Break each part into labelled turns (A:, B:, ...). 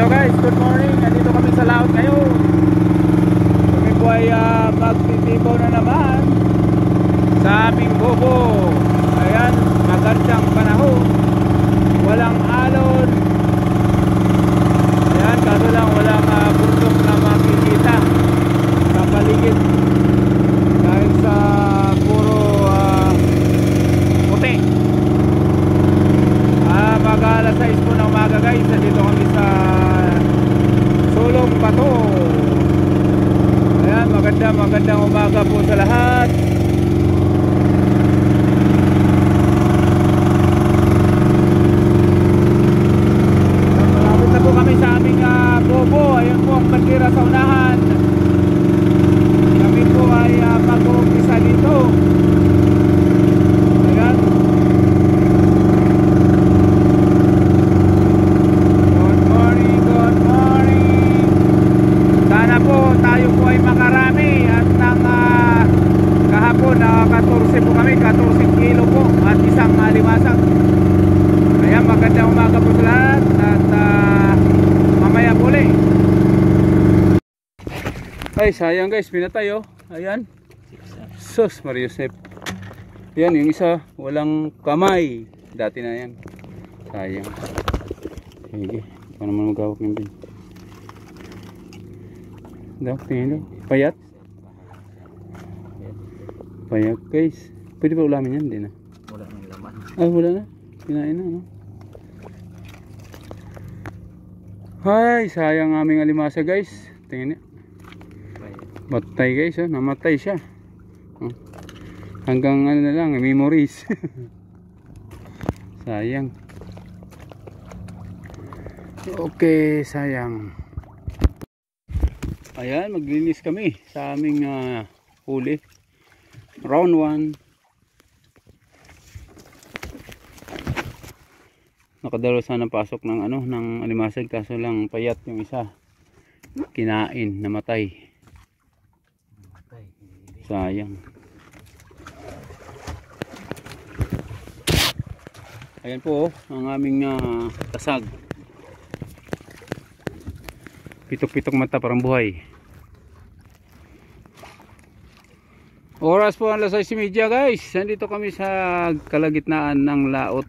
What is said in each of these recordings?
A: Hello guys, good morning. Nandito kami sa laot ngayon. Kami po ay magtitibaw na naman sa aming bobo. Ayan, magandang panahon, walang alon. Ayan, kaso lang walang bundok na makikita sa paligid dahil sa puro puti. Mag-alas 6 po ng umaga guys. Nandito kami sa Sulong Bato. Ayan, magandang umaga po sa lahat. Malapit na po kami sa aming bobo. Ayan po ang bandera sa unahan. Kami po ay mag-uumpisa dito. Ayan. Sana po tayo po ay makarami at ng kahapon 14 po kami, 14 kilo po at isang limasag. Ayan, magandang umaga po sa lahat at mamaya po ulit. Ay sayang guys, pinatay oh. Ayan, sus Mariusep. Yan yung isa, walang kamay. Dati na yan. Sayang. Sige, paano naman magawak ng bin. Daw, tingin daw. Payat? Payat guys. Pwede ba ulamin yan? Hindi na.
B: Wala nang laman.
A: Ay, wala na. Kinain na, no? Ay, sayang aming alimasa guys. Tingin niya. Matay guys, oh. Namatay siya. Hanggang ano na lang, memories. Sayang. Okay, sayang. Ayan, maglinis kami sa aming huli. Round 1. Nakadalo sana pasok ng ng alimasag, kaso lang payat yung isa. Kinain, namatay. Sayang. Ayan po ang aming tasag. Pitok-pitok mata, parang buhay. Oras po ang 6:30 guys. Nandito kami sa kalagitnaan ng laot.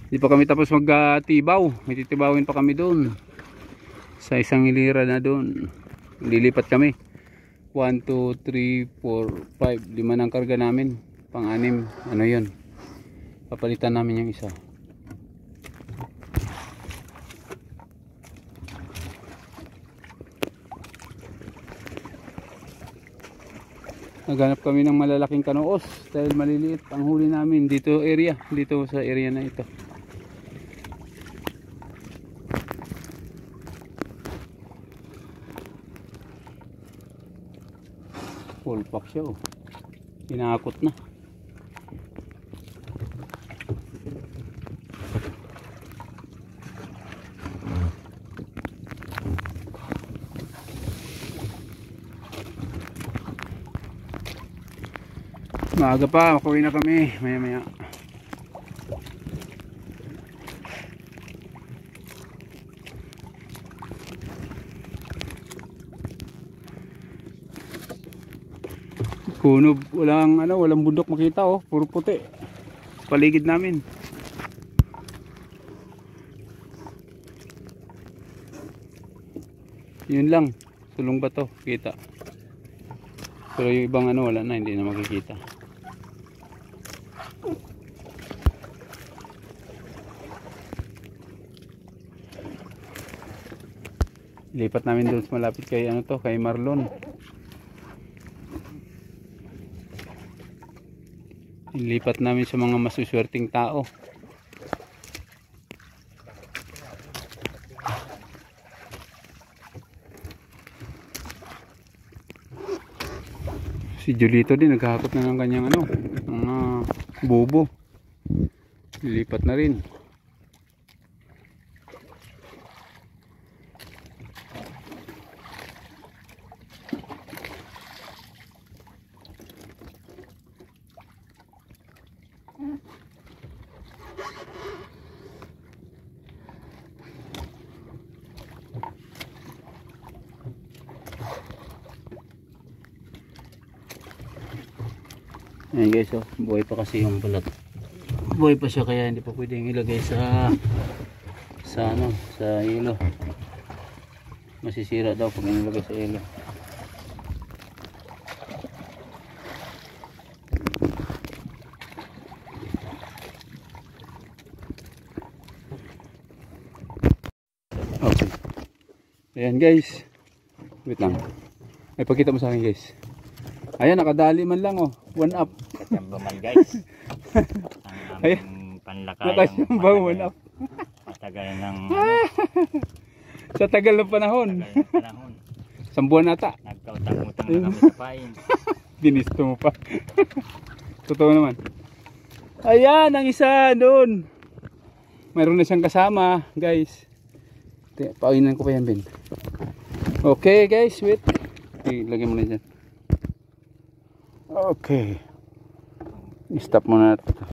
A: Hindi pa kami tapos magtibaw. May titibawin pa kami doon. Sa isang hilira na doon. Lilipat kami. 1, 2, 3, 4, 5. 5 ng karga namin. Pang-anim. Ano yun? Papalitan namin yung isa. Naghanap kami ng malalaking kanoos dahil maliliit ang huli namin dito sa area na ito. Full pack siya oh. Inakot na. Maaga pa, makuwi na kami maya maya. Kunob, walang bundok makita oh, puro puti. Paligid namin. Yun lang, Sulong Bato kita. Pero yung ibang wala na, hindi na makikita. Lipat namin doon malapit kay kay Marlon. Ilipat namin sa mga masuswerteng tao. Si Julito din naghahakot na ng kanyang mga bobo. Ilipat na rin. Ayan guys, oh, buhay pa kasi yung balat. Buhay pa siya kaya hindi pa pwedeng ilagay sa ano, sa ilo. Masisira daw pag inilagay sa ilo. Okay. Ayan guys. Wait lang. Ay pagkita mo sa akin guys. Ayan, nakadali man lang oh. 1 up.
B: Kachamba man guys. Ang aming panlakay.
A: Nakachamba 1 up.
B: Matagal ng
A: Sa tagal ng panahon.
B: panahon.
A: 1 buwan ata.
B: Nagkautang-utang na kami sa pain.
A: Dinisto mo pa. Totoo naman. Ayan, ang isa doon. Mayroon na siyang kasama guys. Pauwinan ko pa yan, Ben. Okay guys, wait. Ilagay mo na dyan. Okay. I-stop muna natin.